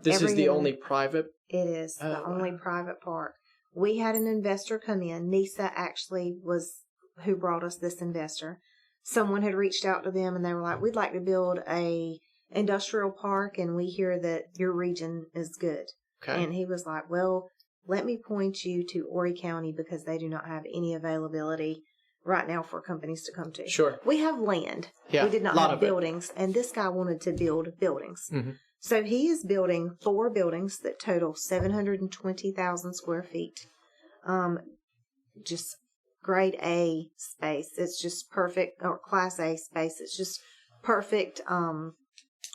This is the only private? It is the only private park. We had an investor come in. NISA actually was who brought us this investor. Someone had reached out to them and they were like, we'd like to build a industrial park, and we hear that your region is good. Okay. And he was like, well, let me point you to Horry County, because they do not have any availability right now for companies to come to. Sure. We have land. Yeah, we did not have buildings, and this guy wanted to build buildings. Mm-hmm. So he is building 4 buildings that total 720,000 square feet. Just grade A space. It's just perfect, or class A space. It's just perfect,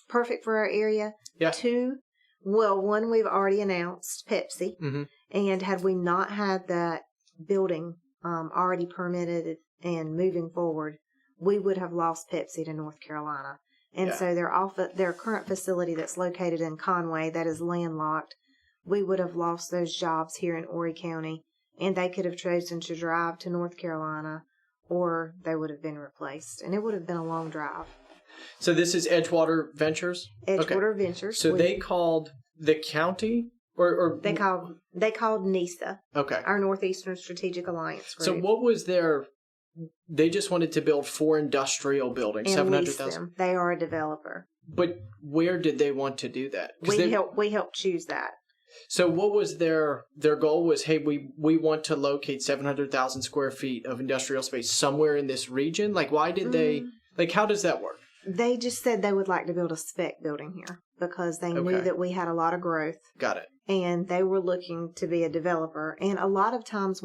perfect for our area. Yeah. 2, one we've already announced, Pepsi. Mm-hmm. And had we not had that building already permitted and moving forward, we would have lost Pepsi to North Carolina. And so their current facility that's located in Conway, that is landlocked, we would have lost those jobs here in Horry County, and they could have chosen to drive to North Carolina, or they would have been replaced. And it would have been a long drive. So this is Edgewater Ventures? Edgewater Ventures. So they called the county? Or They called NISA. Okay. Our Northeastern Strategic Alliance group. So what was their... They just wanted to build 4 industrial buildings, 700,000. They are a developer. But where did they want to do that? We helped choose that. So what was their goal was, hey, we want to locate 700,000 square feet of industrial space somewhere in this region? Like, why did they, like, how does that work? They just said they would like to build a spec building here because they knew that we had a lot of growth. Got it. And they were looking to be a developer. And a lot of times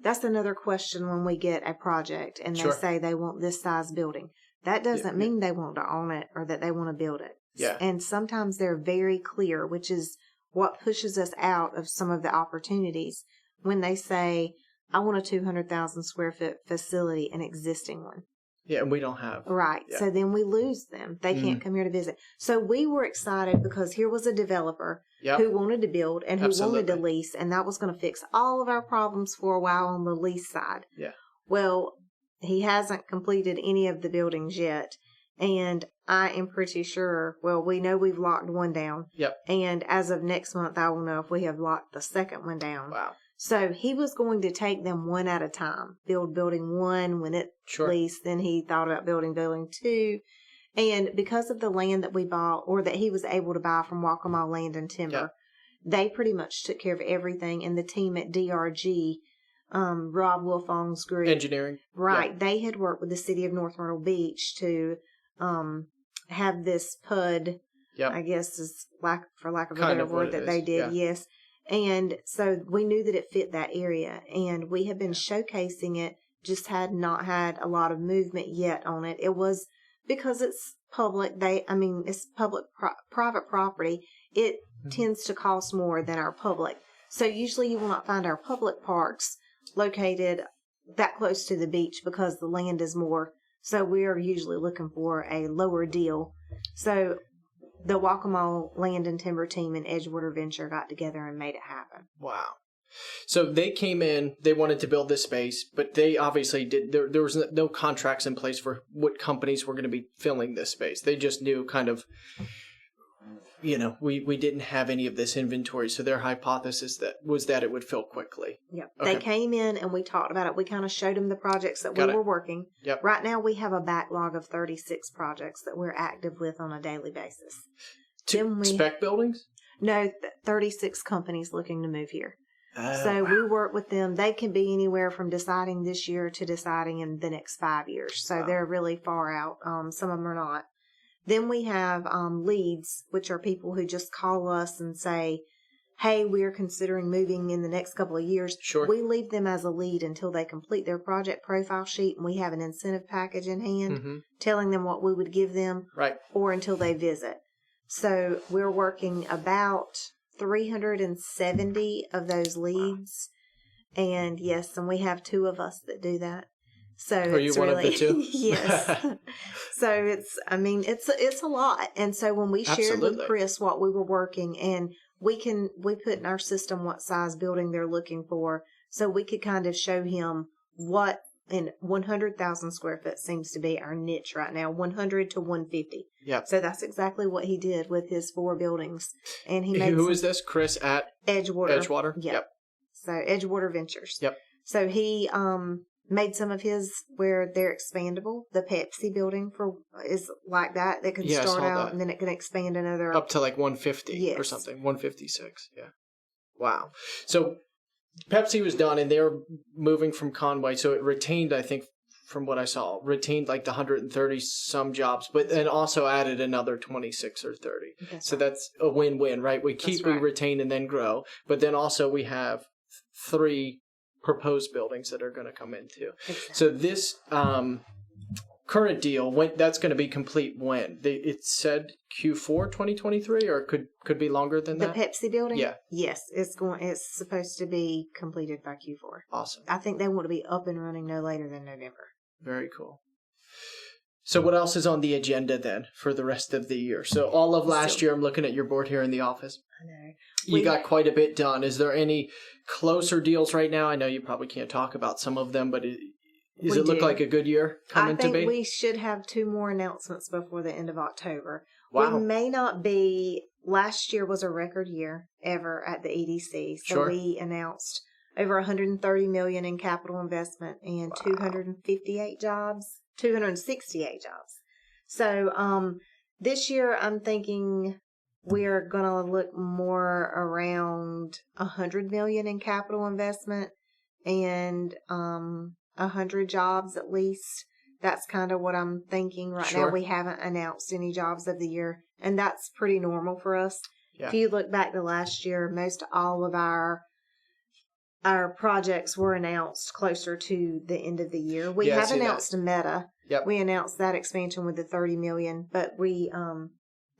that's another question when we get a project and they say they want this size building. That doesn't mean they want to own it or that they want to build it. Yeah. And sometimes they're very clear, which is what pushes us out of some of the opportunities when they say, I want a 200,000 square foot facility, an existing one. Yeah, and we don't have. Right. Yeah. So then we lose them. They can't come here to visit. So we were excited because here was a developer who wanted to build and who wanted to lease, and that was going to fix all of our problems for a while on the lease side. Yeah. Well, he hasn't completed any of the buildings yet, and I am pretty sure, we know we've locked one down. Yep. And as of next month, I will know if we have locked the second one down. Wow. So he was going to take them one at a time, build building one when it leased. Then he thought about building building two. And because of the land that we bought or that he was able to buy from Waccamaw Land and Timber, they pretty much took care of everything. And the team at DRG, Rob Wolfong's group. Engineering. Right. They had worked with the city of North Myrtle Beach to have this PUD, I guess is for lack of a better word, that they did. Yeah. Yes. And so we knew that it fit that area, and we have been showcasing it, just had not had a lot of movement yet on it. It was because it's public. It's public, private property. It tends to cost more than our public. So usually you will not find our public parks located that close to the beach because the land is more. So we are usually looking for a lower deal. So the Waccamaw Land and Timber team and Edgewater Venture got together and made it happen. Wow. So they came in, they wanted to build this space, but they obviously there was no contracts in place for what companies were going to be filling this space. They just knew kind of, we didn't have any of this inventory. So their hypothesis was that it would fill quickly. Yep. Okay. They came in and we talked about it. We kind of showed them the projects that we were working. Yep. Right now we have a backlog of 36 projects that we're active with on a daily basis. Spec buildings? No, 36 companies looking to move here. So we work with them. They can be anywhere from deciding this year to deciding in the next 5 years. So they're really far out. Some of them are not. Then we have leads, which are people who just call us and say, hey, we're considering moving in the next couple of years. Sure. We leave them as a lead until they complete their project profile sheet, and we have an incentive package in hand telling them what we would give them or until they visit. So we're working about 370 of those leads. And yes, and we have 2 of us that do that. So are you one of the 2? Yes. So it's a lot. And so when we shared with Chris what we were working, and we put in our system what size building they're looking for, so we could kind of show him what in 100,000 square foot seems to be our niche right now, 100 to 150. Yep. So that's exactly what he did with his 4 buildings. And he made Who is this? Chris at Edgewater. Edgewater? Yep. So Edgewater Ventures. Yep. So he made some of his where they're expandable. The Pepsi building is like that. That can start out and then it can expand another up to like 150 or something. 156. Yeah. Wow. So Pepsi was done and they were moving from Conway. So it retained, I think, from what I saw, like the 130 some jobs, but then also added another 26 or 30. That's a win-win, right? We retain and then grow. But then also we have 3 proposed buildings that are going to come in too. Exactly. So this current deal, that's going to be complete when? It said Q4 2023, or could be longer than that? The Pepsi building? Yeah. Yes, it's supposed to be completed by Q4. Awesome. I think they want to be up and running no later than November. Very cool. So what else is on the agenda then for the rest of the year? So all of last year, I'm looking at your board here in the office. I know. You got quite a bit done. Is there any closer deals right now? I know you probably can't talk about some of them, but does it look like a good year coming to be? I think we should have 2 more announcements before the end of October. Wow. We may not be. Last year was a record year ever at the EDC. So we announced over $130 million in capital investment and 268 jobs. So this year I'm thinking we're going to look more around $100 million in capital investment and 100 jobs at least. that's kind of what I'm thinking right now. We haven't announced any jobs of the year, and that's pretty normal for us. Yeah. If you look back to last year, most all of our projects were announced closer to the end of the year. We have announced a Meta. Yep. We announced that expansion with the $30 million, but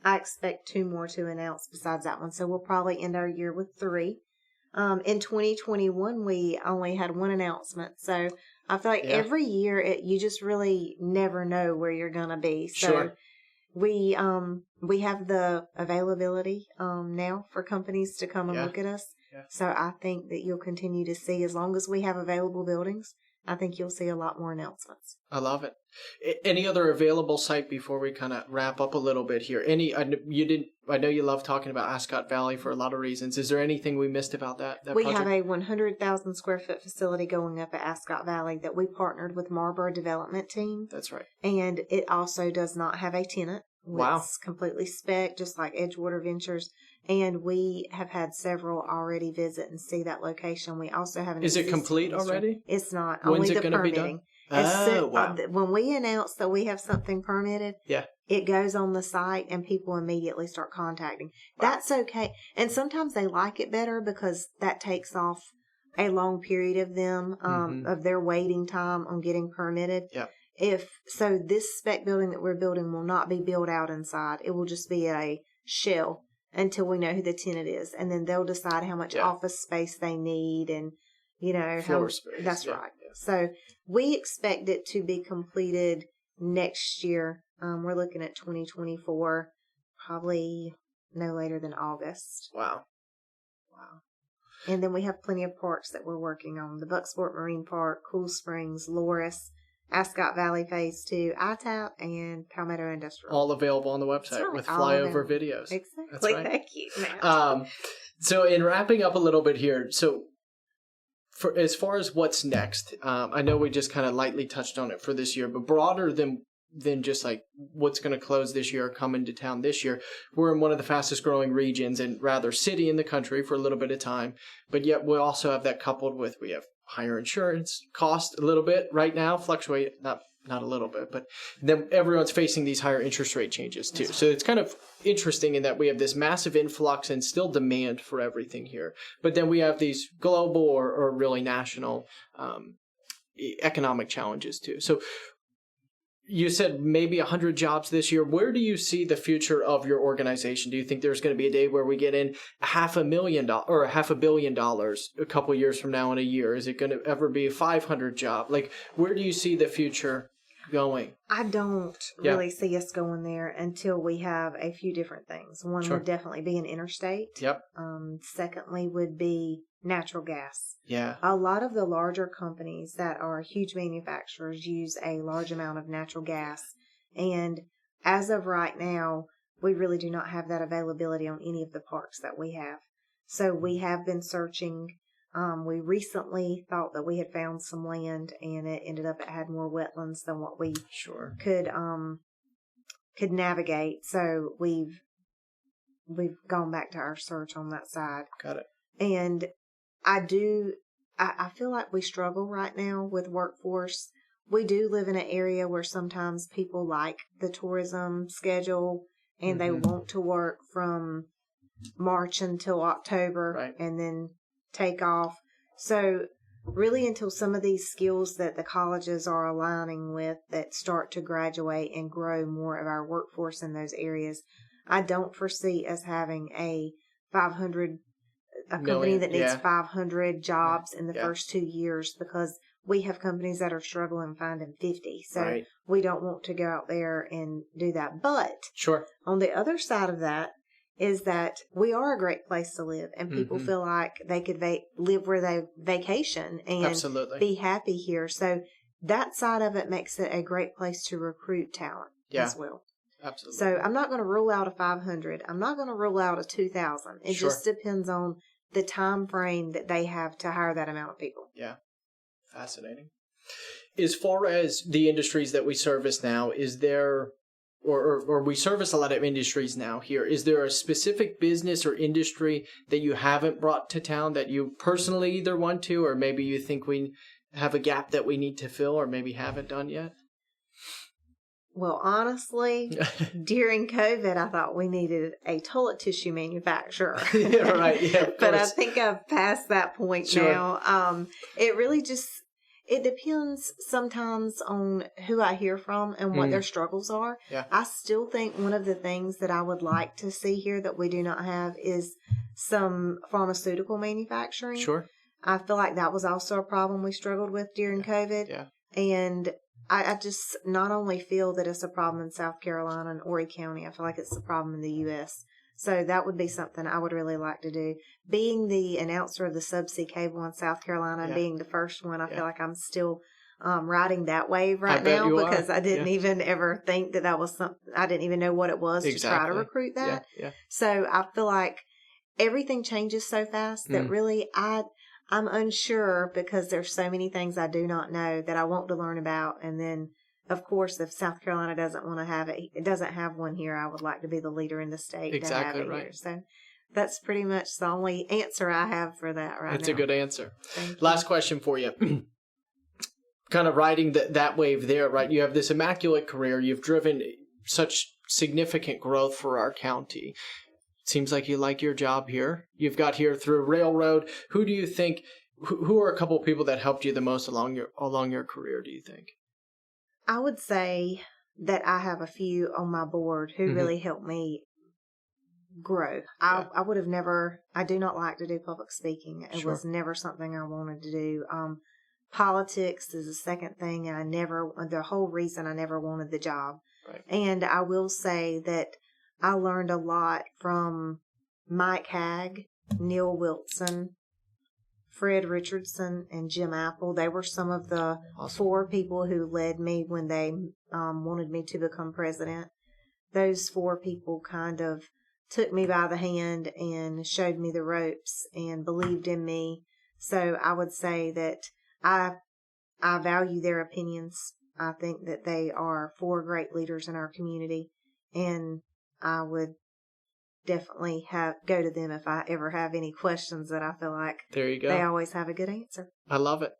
I expect 2 more to announce besides that one. So we'll probably end our year with 3. In 2021, we only had 1 announcement. So I feel like every year you just really never know where you're going to be. So we have the availability now for companies to come and look at us. Yeah. So I think that you'll continue to see, as long as we have available buildings, I think you'll see a lot more announcements. I love it. Any other available site before we kind of wrap up a little bit here? I know you love talking about Ascot Valley for a lot of reasons. Is there anything we missed about that we project? Have a 100,000 square foot facility going up at Ascot Valley that we partnered with Marlboro Development Team. That's right. And it also does not have a tenant. Wow. It's completely spec, just like Edgewater Ventures. And we have had several already visit and see that location. We also have an Is it complete already? It's not. When's only it the going to be permitting. done? Wow. When we announce that we have something permitted, it goes on the site and people immediately start contacting. Wow. That's okay. And sometimes they like it better because that takes off a long period of them, of their waiting time on getting permitted. Yeah. So this spec building that we're building will not be built out inside. It will just be a shell until we know who the tenant is. And then they'll decide how much office space they need and, floor space. That's right. Yeah. So we expect it to be completed next year. We're looking at 2024, probably no later than August. Wow. And then we have plenty of parks that we're working on. The Bucksport Marine Park, Cool Springs, Loris, Ascot Valley Phase 2, ITAP, and Palmetto Industrial. All available on the website with flyover videos. Exactly. That's right. Thank you, Matt. So in wrapping up a little bit here, for as far as what's next, I know we just kind of lightly touched on it for this year, but broader than just like what's going to close this year or come into town this year, we're in one of the fastest growing regions and rather city in the country for a little bit of time, but yet we also have that coupled with, we have higher insurance cost a little bit right now, fluctuate, not a little bit, but then everyone's facing these higher interest rate changes too. So it's kind of interesting in that we have this massive influx and still demand for everything here. But then we have these global or really national economic challenges too. So you said maybe 100 jobs this year. Where do you see the future of your organization? Do you think there's going to be a day where we get in $500,000 or $500 million a couple years from now in a year? Is it going to ever be a 500 job? Like, where do you see the future going? I don't really see us going there until we have a few different things. One would definitely be an interstate. Yep. Secondly would be natural gas. Yeah. A lot of the larger companies that are huge manufacturers use a large amount of natural gas. And as of right now, we really do not have that availability on any of the parks that we have. So we have been searching. We recently thought that we had found some land, and it ended up it had more wetlands than what we could navigate. So we've gone back to our search on that side. Got it. And I feel like we struggle right now with workforce. We do live in an area where sometimes people like the tourism schedule and they want to work from March until October and then take off. So really until some of these skills that the colleges are aligning with that start to graduate and grow more of our workforce in those areas, I don't foresee us having a company that needs 500 jobs in the first 2 years, because we have companies that are struggling finding 50. So we don't want to go out there and do that. But on the other side of that is that we are a great place to live, and people feel like they could live where they vacation and be happy here. So that side of it makes it a great place to recruit talent as well. Absolutely. So I'm not going to rule out a 500. I'm not going to rule out a 2,000. It just depends on the time frame that they have to hire that amount of people. Yeah. Fascinating. As far as the industries that we service now, is there, or we service a lot of industries now here, is there a specific business or industry that you haven't brought to town that you personally either want to, or maybe you think we have a gap that we need to fill or maybe haven't done yet? Well, honestly, during COVID, I thought we needed a toilet tissue manufacturer. Yeah, right. Yeah, but I think I've passed that point Sure. now. It really just, it depends sometimes on who I hear from and what their struggles are. Yeah. I still think one of the things that I would like to see here that we do not have is some pharmaceutical manufacturing. Sure. I feel like that was also a problem we struggled with during COVID. Yeah. And I just not only feel that it's a problem in South Carolina and Horry County, I feel like it's a problem in the U.S. So that would be something I would really like to do. Being the announcer of the subsea cable in South Carolina and being the first one, I feel like I'm still riding that wave right now because I didn't even ever think that was something. I didn't even know what it was to try to recruit that. Yeah. So I feel like everything changes so fast that really I'm unsure because there's so many things I do not know that I want to learn about. And then, of course, if South Carolina doesn't want to have it doesn't have one here, I would like to be the leader in the state Exactly to have it right. here. So that's pretty much the only answer I have for that right now. It's a good answer. Thank you. Last question for you. Kind of riding that wave there, right? You have this immaculate career. You've driven such significant growth for our county. Seems like you like your job here. You've got here through railroad. Who do you think? Who are a couple of people that helped you the most along your career? Do you think? I would say that I have a few on my board who really helped me grow. I would have never. I do not like to do public speaking. It was never something I wanted to do. Politics is the second thing, and the whole reason I never wanted the job. Right. And I will say that I learned a lot from Mike Hagg, Neil Wilson, Fred Richardson, and Jim Apple. They were some of the 4 people who led me when they wanted me to become president. Those 4 people kind of took me by the hand and showed me the ropes and believed in me. So I would say that I value their opinions. I think that they are 4 great leaders in our community, and I would definitely go to them if I ever have any questions that I feel like there you go. They always have a good answer. I love it.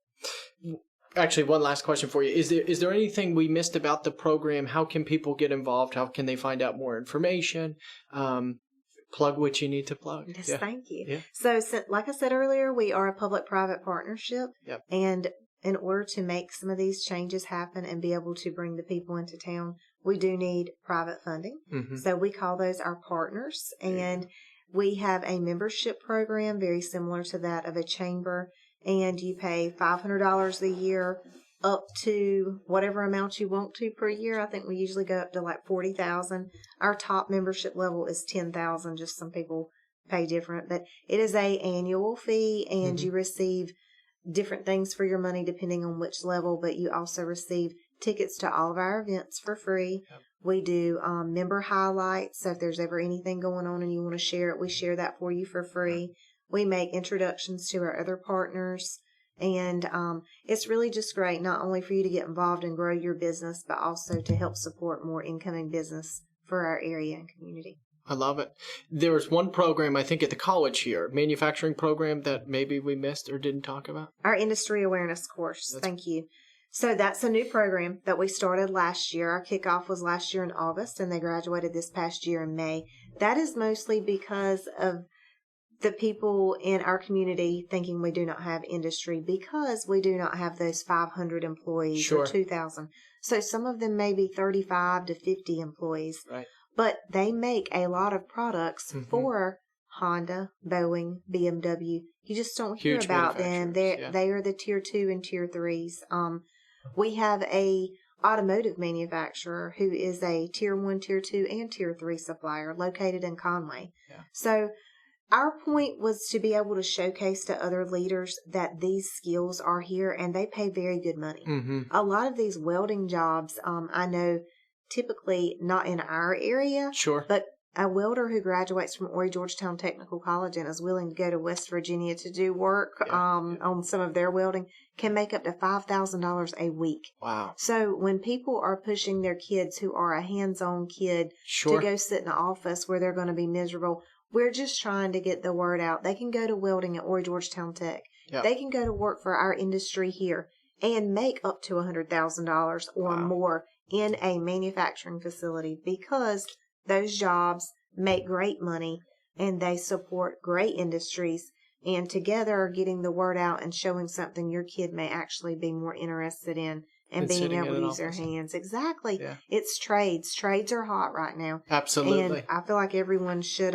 Actually, one last question for you. Is there anything we missed about the program? How can people get involved? How can they find out more information? Plug what you need to plug. Yes, thank you. Yeah. So, like I said earlier, we are a public-private partnership. Yep. And in order to make some of these changes happen and be able to bring the people into town, we do need private funding. Mm-hmm. So we call those our partners. And we have a membership program very similar to that of a chamber. And you pay $500 a year up to whatever amount you want to per year. I think we usually go up to like $40,000. Our top membership level is $10,000. Just some people pay different, but it is a annual fee, and you receive different things for your money depending on which level. But you also receive tickets to all of our events for free. Yep. We do member highlights. So if there's ever anything going on and you want to share it, we share that for you for free. We make introductions to our other partners. And it's really just great, not only for you to get involved and grow your business, but also to help support more incoming business for our area and community. I love it. There was one program, I think, at the college here, manufacturing program that maybe we missed or didn't talk about. Our industry awareness course. Thank you. So that's a new program that we started last year. Our kickoff was last year in August, and they graduated this past year in May. That is mostly because of the people in our community thinking we do not have industry, because we do not have those 500 employees or 2,000. So some of them may be 35 to 50 employees. Right. But they make a lot of products for Honda, Boeing, BMW. You just don't hear about them. They are the tier 2 and tier 3s. We have a automotive manufacturer who is a tier 1, tier 2, and tier 3 supplier located in Conway. Yeah. So our point was to be able to showcase to other leaders that these skills are here, and they pay very good money. Mm-hmm. A lot of these welding jobs, I know, typically not in our area. Sure. But a welder who graduates from Horry Georgetown Technical College and is willing to go to West Virginia to do work on some of their welding can make up to $5,000 a week. Wow. So when people are pushing their kids who are a hands-on kid to go sit in an office where they're going to be miserable, we're just trying to get the word out. They can go to welding at Horry Georgetown Tech. Yep. They can go to work for our industry here and make up to $100,000 or more in a manufacturing facility, because those jobs make great money and they support great industries, and together are getting the word out and showing something your kid may actually be more interested in and being able to use their hands. Exactly. Yeah. It's trades. Trades are hot right now. Absolutely. And I feel like everyone should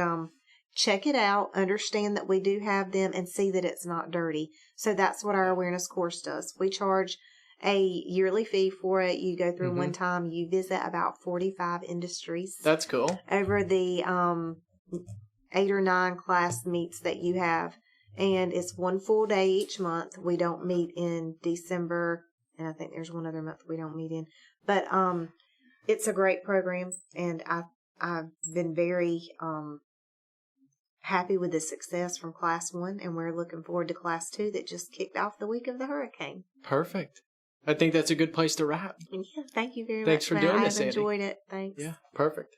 check it out, understand that we do have them, and see that it's not dirty. So that's what our awareness course does. We charge a yearly fee for it. You go through one time. You visit about 45 industries. That's cool. Over the 8 or 9 class meets that you have. And it's one full day each month. We don't meet in December, and I think there's one other month we don't meet in. But it's a great program, and I've been very happy with the success from Class 1, and we're looking forward to Class 2 that just kicked off the week of the hurricane. Perfect. I think that's a good place to wrap. Yeah, thank you very much. Thanks for doing this, Sandy. I've enjoyed it. Thanks. Yeah, perfect.